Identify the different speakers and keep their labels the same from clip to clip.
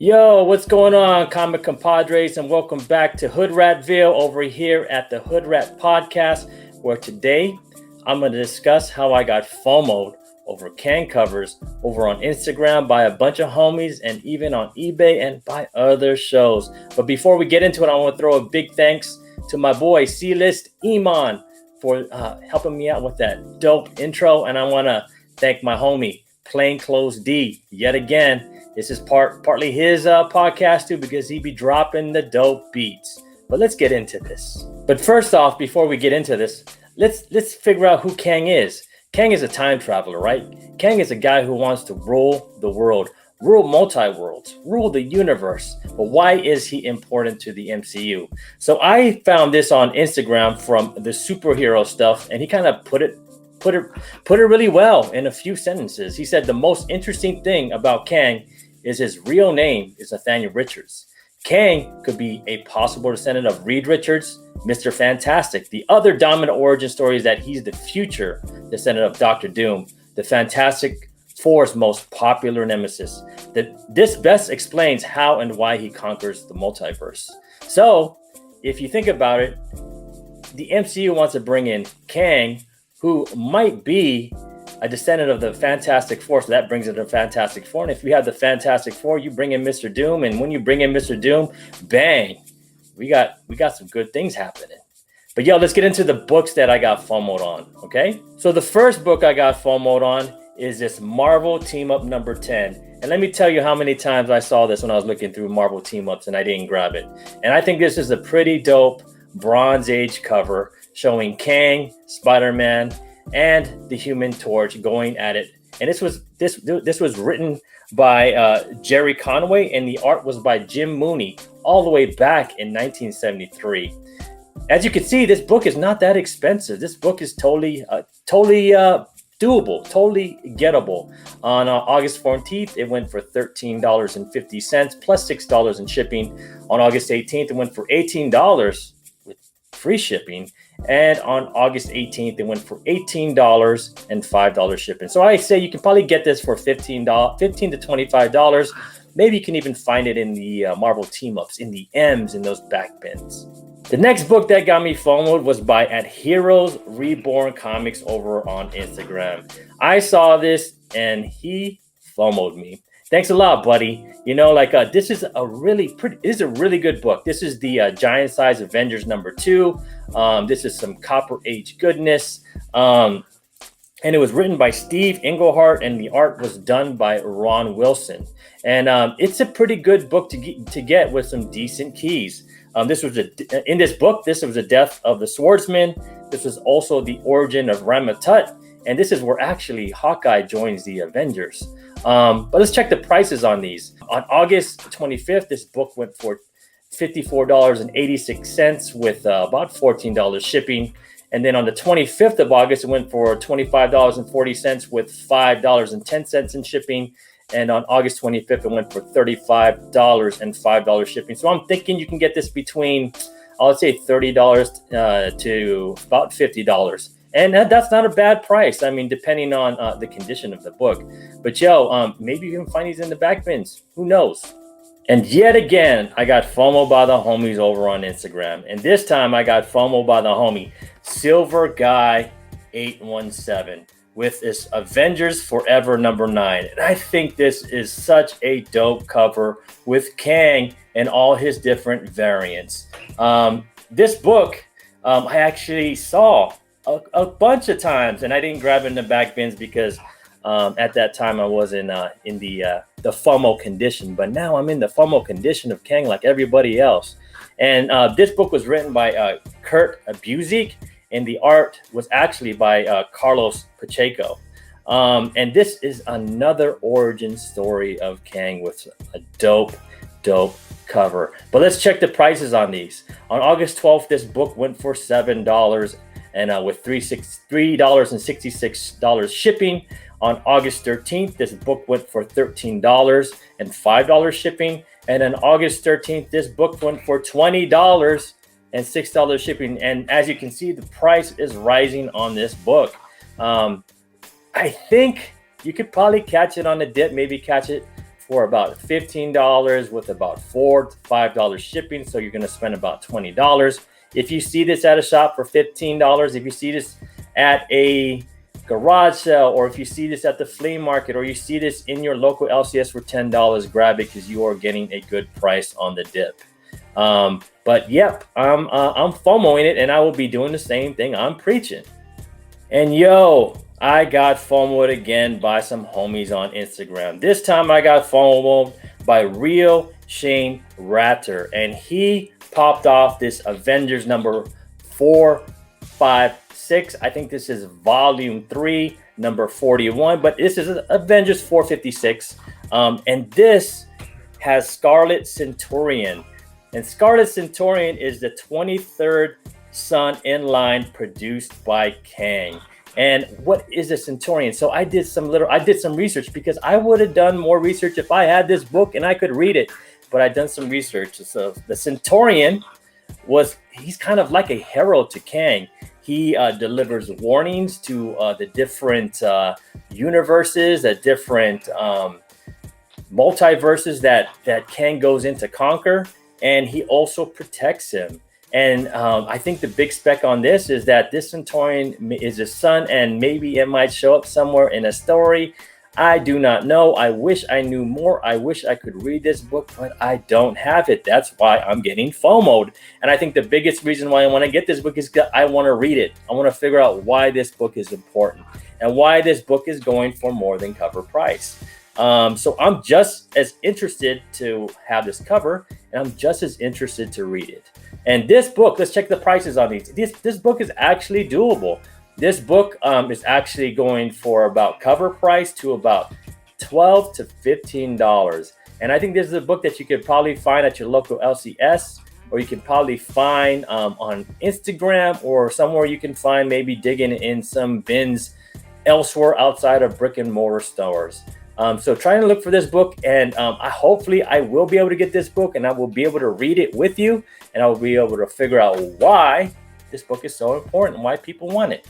Speaker 1: Yo, what's going on, comic compadres, and welcome back to Hoodratville over here at the Hoodrat podcast, where today I'm going to discuss how I got FOMO'd over Kang covers over on Instagram by a bunch of homies and even on eBay and by other shows. But before we get into it, I want to throw a big thanks to my boy C-List Iman for helping me out with that dope intro, and I want to thank my homie Plainclothes D yet again. This is partly his podcast too, because he be dropping the dope beats. But let's get into this. But first off, before we get into this, let's figure out who Kang is. Kang is a time traveler, right? Kang is a guy who wants to rule the world, rule multi-worlds, rule the universe. But why is he important to the MCU? So I found this on Instagram from the superhero stuff, and he kind of put it really well in a few sentences. He said the most interesting thing about Kang is his real name is Nathaniel Richards. Kang could be a possible descendant of Reed Richards, Mr. Fantastic. The other dominant origin story is that he's the future descendant of Dr. Doom, the Fantastic Four's most popular nemesis. This best explains how and why he conquers the multiverse. So, if you think about it, the MCU wants to bring in Kang, who might be a descendant of the Fantastic Four, so that brings it to Fantastic Four. And if you have the Fantastic Four, you bring in Mr. Doom, and when you bring in Mr. Doom, bang, we got some good things happening. But yo, let's get into the books that I got FOMO'd on, okay? So the first book I got FOMO'd on is this Marvel Team Up number 10. And let me tell you how many times I saw this when I was looking through Marvel Team Ups and I didn't grab it. And I think this is a pretty dope Bronze Age cover showing Kang, Spider-Man, and the Human Torch going at it. And this was written by Jerry Conway, and the art was by Jim Mooney all the way back in 1973. As you can see, this book is not that expensive. This book is totally doable, totally gettable. On August 14th, it went for $13.50 plus $6 in shipping. On August 18th, it went for $18 with free shipping. And on August 18th, it went for $18 and $5 shipping. So I say you can probably get this for $15 to $25. Maybe you can even find it in the Marvel team-ups, in the M's, in those back bins. The next book that got me FOMO'd was by at Heroes Reborn Comics over on Instagram. I saw this and he FOMO'd me. Thanks a lot, buddy. You know, this is a really good book. This is the Giant Size Avengers number 2. This is some Copper Age goodness. And it was written by Steve Englehart, and the art was done by Ron Wilson. And it's a pretty good book to get with some decent keys. In this book, this was the death of the swordsman. This was also the origin of Ramatut. And this is where actually Hawkeye joins the Avengers. But let's check the prices on these. On August 25th, this book went for $54.86 with about $14 shipping. And then on the 25th of August, it went for $25.40 with $5.10 in shipping. And on August 25th, it went for $35 and $5 shipping. So I'm thinking you can get this between, I would say, $30 to about $50. And that's not a bad price. I mean, depending on the condition of the book. But maybe you can find these in the back bins. Who knows? And yet again, I got FOMO by the homies over on Instagram. And this time I got FOMO by the homie Silver Guy 817 with this Avengers Forever number 9. And I think this is such a dope cover with Kang and all his different variants. This book I actually saw a bunch of times, and I didn't grab it in the back bins because at that time I wasn't in the FOMO condition. But now I'm in the FOMO condition of Kang like everybody else. And this book was written by Kurt Busiek, and the art was actually by Carlos Pacheco. And this is another origin story of Kang with a dope cover. But let's check the prices on these. On August 12th, this book went for $7 and with $3.66 shipping. On August 13th, this book went for $13 and $5 shipping. And on August 13th, this book went for $20 and $6 shipping. And as you can see, the price is rising on this book. I think you could probably catch it on the dip, maybe catch it for about $15 with about $4 to $5 shipping. So you're going to spend about $20. If you see this at a shop for $15, if you see this at a garage sale, or if you see this at the flea market, or you see this in your local LCS for $10, grab it because you are getting a good price on the dip. But yep, I'm FOMOing it, and I will be doing the same thing I'm preaching. And yo, I got FOMOed again by some homies on Instagram. This time I got FOMOed by Real Shane Ratter, and he popped off this Avengers number 456. I think this is volume 3, number 41, but this is Avengers 456. And this has Scarlet Centurion. And Scarlet Centurion is the 23rd son in line produced by Kang. And what is a Centurion? So I did some research, because I would have done more research if I had this book and I could read it. But I done some research. So the Centurion he's kind of like a herald to Kang. He delivers warnings to the different universes, the different multiverses that Kang goes in to conquer, and he also protects him. And I think the big spec on this is that this Centurion is his son, and maybe it might show up somewhere in a story. I do not know. I wish I knew more. I wish I could read this book, but I don't have it. That's why I'm getting FOMO'd. And I think the biggest reason why I want to get this book is because I want to read it. I want to figure out why this book is important and why this book is going for more than cover price. So I'm just as interested to have this cover, and I'm just as interested to read it. And this book, let's check the prices on these. This book is actually doable. This book is actually going for about cover price to about $12 to $15. And I think this is a book that you could probably find at your local LCS, or you can probably find on Instagram, or somewhere you can find, maybe digging in some bins elsewhere outside of brick and mortar stores. So trying to look for this book, and hopefully I will be able to get this book, and I will be able to read it with you, and I will be able to figure out why this book is so important and why people want it.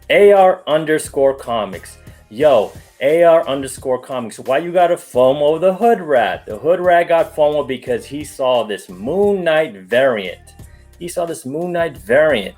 Speaker 1: AR_comics. Yo, AR_comics. Why you gotta FOMO the Hoodrat? The Hoodrat got FOMO because he saw this Moon Knight variant. And this Moon Knight variant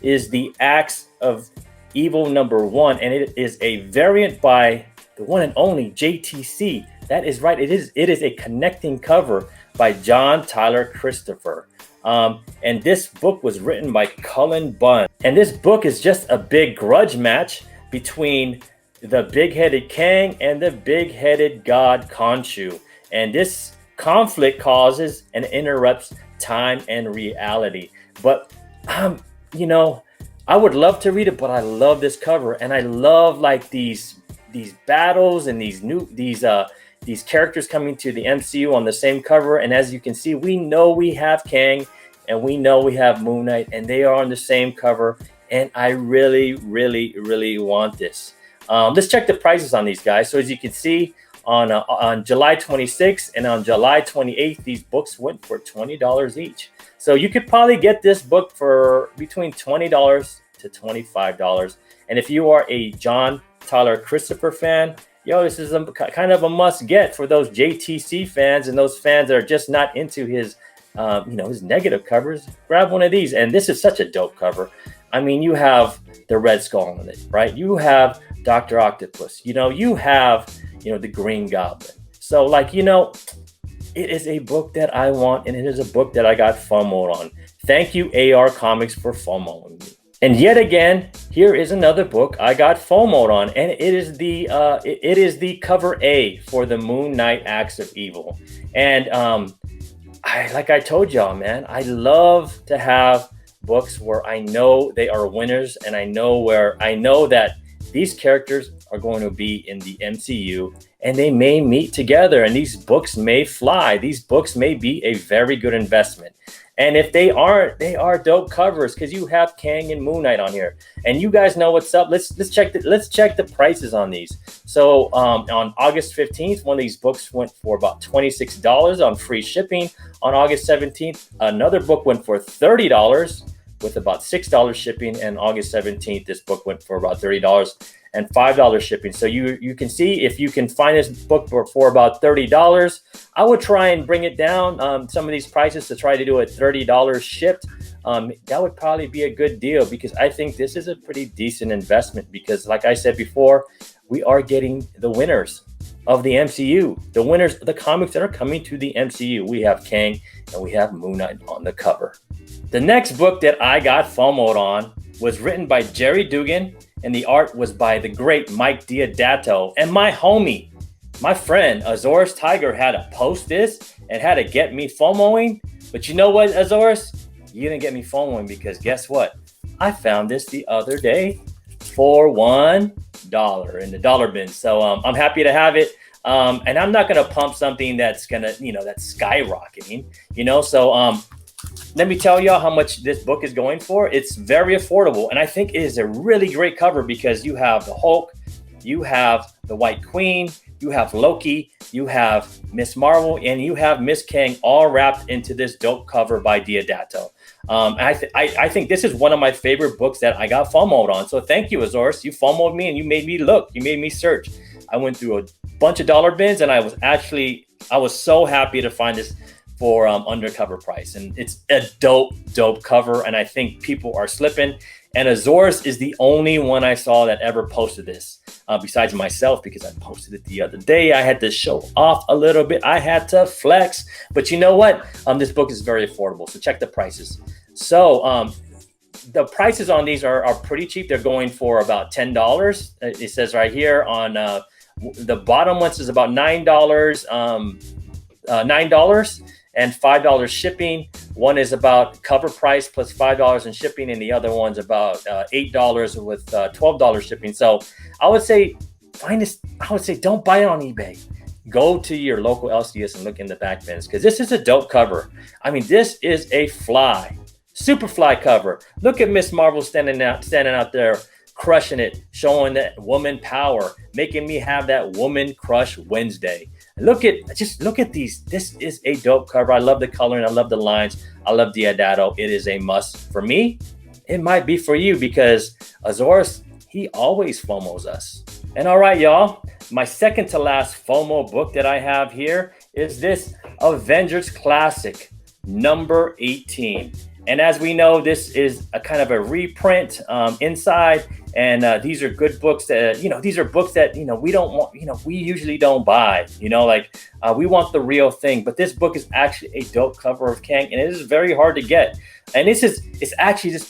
Speaker 1: is the Axe of Evil number 1, and it is a variant by the one and only JTC. That is right. It is a connecting cover by John Tyler Christopher. And this book was written by Cullen Bunn. And this book is just a big grudge match between the big-headed Kang and the big-headed god Khonshu. And this conflict causes and interrupts time and reality. But, I would love to read it, but I love this cover. And I love like these battles and these characters coming to the MCU on the same cover. And as you can see, we know we have Kang and we know we have Moon Knight, and they are on the same cover. And I really, really, really want this. Let's check the prices on these guys. So as you can see, on July 26th and on July 28th, these books went for $20 each. So you could probably get this book for between $20 to $25. And if you are a John Tyler Christopher fan, this is kind of a must get for those JTC fans and those fans that are just not into his negative covers. Grab one of these. And this is such a dope cover. I mean, you have the Red Skull on it, right? You have Dr. Octopus. You have, the Green Goblin. So it is a book that I want, and it is a book that I got FOMO'd on. Thank you, AR Comics, for FOMOing me. And yet again, here is another book I got FOMO'd on, and it is the cover A for the Moon Knight Axe of Evil. And I told y'all, man, I love to have books where I know they are winners, and I know that these characters are going to be in the MCU, and they may meet together, and these books may fly. These books may be a very good investment. And if they aren't, they are dope covers, because you have Kang and Moon Knight on here, and you guys know what's up. Let's check the prices on these. So on August 15th, one of these books went for about $26 on free shipping. On August 17th, another book went for $30 with about $6 shipping, and August 17th, this book went for about $30. and $5 shipping. So you can see if you can find this book for about $30. I would try and bring it down, some of these prices, to try to do a $30 shipped. That would probably be a good deal, because I think this is a pretty decent investment, because like I said before, we are getting the winners of the MCU, the winners, the comics that are coming to the MCU. We have Kang and we have Moon Knight on the cover. The next book that I got FOMO'd on was written by Jerry Dugan, and the art was by the great Mike Diodato. And my homie, my friend Azores Tiger, had to post this and had to get me FOMOing. But you know what, Azores? You didn't get me FOMOing, because guess what? I found this the other day for $1 in the dollar bin. So I'm happy to have it. And I'm not going to pump something that's going to, that's skyrocketing, So let me tell y'all how much this book is going for. It's very affordable. And I think it is a really great cover, because you have the Hulk, you have the White Queen, you have Loki, you have Miss Marvel, and you have Miss Kang, all wrapped into this dope cover by Diodato. I think this is one of my favorite books that I got FOMO'd on. So thank you, Azores. You FOMO'd me and you made me look. You made me search. I went through a bunch of dollar bins, and I was so happy to find this for undercover price. And it's a dope cover, and I think people are slipping. And Azores is the only one I saw that ever posted this, besides myself, because I posted it the other day. I had to show off a little bit. I had to flex. But you know what? This book is very affordable. So check the prices. So the prices on these are pretty cheap. They're going for about $10. It says right here on the bottom ones is about $9, $9 and $5 shipping. One is about cover price plus $5 in shipping, and the other one's about $8 with $12 shipping. So I would say don't buy it on eBay. Go to your local LCS and look in the back bins, because this is a dope cover. I mean, this is a super fly cover. Look at Miss Marvel standing out there, crushing it, showing that woman power, making me have that woman crush Wednesday. Look at these. This is a dope cover. I love the coloring. I love the lines. I love Diodato. It is a must for me. It might be for you, because Azores, he always FOMOs us. And all right, y'all, my second to last FOMO book that I have here is this Avengers Classic number 18. And as we know, this is a kind of a reprint inside. And these are good books that, these are books that, we don't want, we usually don't buy, we want the real thing. But this book is actually a dope cover of Kang, and it is very hard to get. And this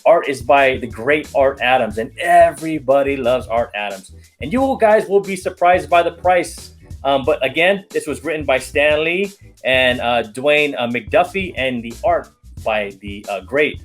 Speaker 1: art is by the great Art Adams, and everybody loves Art Adams. And you guys will be surprised by the price. But again, this was written by Stan Lee and Dwayne McDuffie, and the art by the great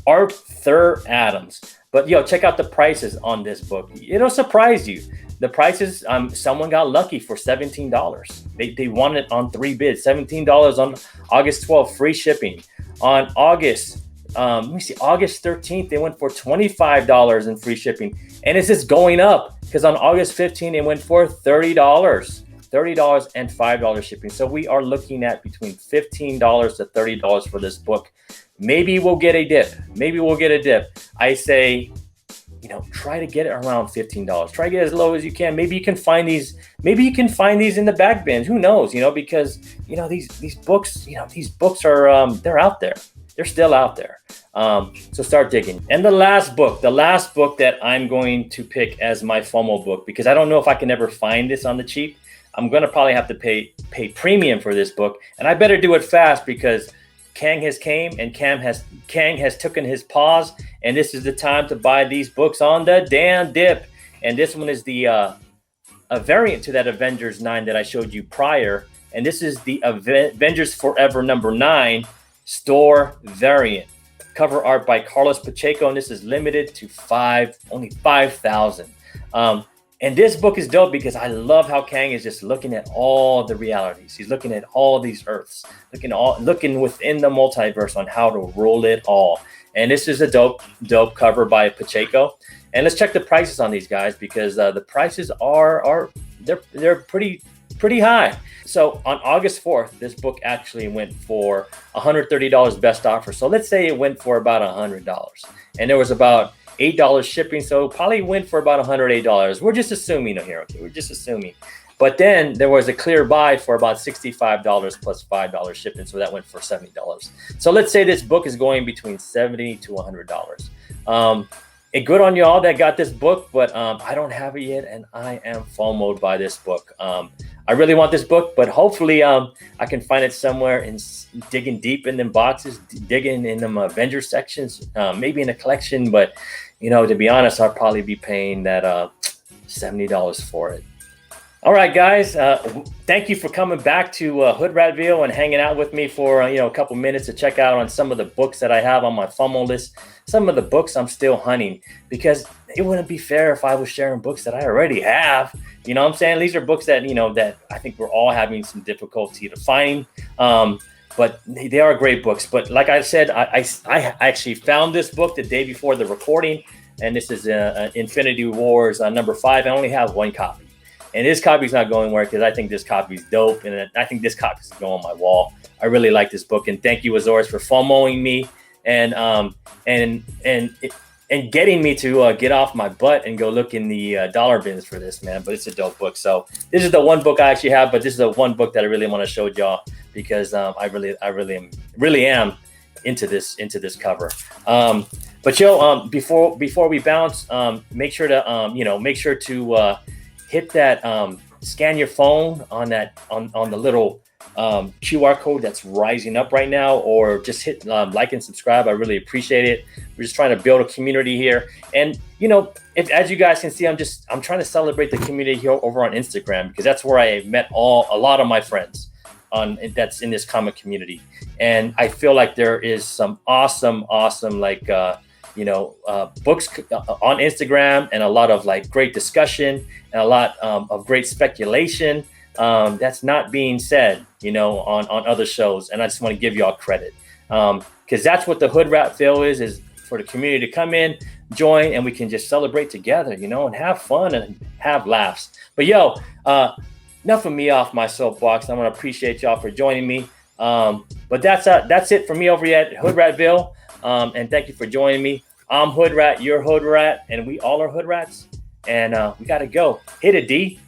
Speaker 1: Arthur Adams. But check out the prices on this book. It'll surprise you. The prices, someone got lucky for $17. They won it on 3 bids. $17 on August 12th, free shipping. On August 13th, they went for $25 in free shipping. And it's just going up, because on August 15th, it went for $30. $30 and $5 shipping. So we are looking at between $15 to $30 for this book. Maybe we'll get a dip. I say, try to get it around $15. Try to get as low as you can. Maybe you can find these in the back bins. Who knows? Because these books are they're out there. They're still out there. So start digging. And the last book that I'm going to pick as my FOMO book, because I don't know if I can ever find this on the cheap. I'm going to probably have to pay premium for this book, and I better do it fast, because Kang has came and Kang has taken his pause, and this is the time to buy these books on the damn dip. And this one is the a variant to that Avengers 9 that I showed you prior, and this is the Avengers Forever number 9 store variant. Cover art by Carlos Pacheco, and this is limited to only 5,000. And this book is dope, because I love how Kang is just looking at all the realities. He's looking at all these Earths, looking within the multiverse on how to roll it all. And this is a dope cover by Pacheco. And let's check the prices on these guys, because the prices they're pretty high. So on August 4th, this book actually went for $130 best offer. So let's say it went for about $100, and there was about $8 shipping. So it probably went for about $108. We're just assuming here. Okay, we're just assuming. But then there was a clear buy for about $65 plus $5 shipping. So that went for $70. So let's say this book is going between $70 to $100. And good on y'all that got this book, but I don't have it yet, and I am FOMO'd by this book. I really want this book, but hopefully I can find it somewhere and digging deep in them boxes, digging in them Avenger sections, maybe in a collection. But, to be honest, I'll probably be paying that $70 for it. All right, guys. Thank you for coming back to Hoodratville and hanging out with me for a couple minutes to check out on some of the books that I have on my FOMO list. Some of the books I'm still hunting because it wouldn't be fair if I was sharing books that I already have. You know what I'm saying? These are books that that I think we're all having some difficulty to find. But they are great books. But like I said, I actually found this book the day before the recording, and this is Infinity Wars number 5. I only have one copy. And this copy's not going anywhere because I think this copy's dope, and I think this copy's going to go on my wall. I really like this book, and thank you, Azores, for FOMOing me and getting me to get off my butt and go look in the dollar bins for this, man. But it's a dope book. So this is the one book I actually have, but this is the one book that I really want to show y'all because I really am into this cover. But before we bounce, make sure to hit that scan your phone on the little QR code that's rising up right now, or just hit like and subscribe. I really appreciate it. We're just trying to build a community here, and as you guys can see, I'm trying to celebrate the community here over on Instagram because that's where I met a lot of my friends that's in this comic community, and I feel like there is some awesome books on Instagram, and a lot of great discussion and a lot of great speculation that's not being said, on other shows. And I just want to give y'all credit because that's what the Hoodratville is for the community to come in, join, and we can just celebrate together, and have fun and have laughs. But enough of me off my soapbox. I want to appreciate y'all for joining me. But that's it for me over here at Hoodratville. And thank you for joining me. I'm Hoodrat, you're Hoodrat, and we all are Hoodrats. And we got to go. Hit it, D.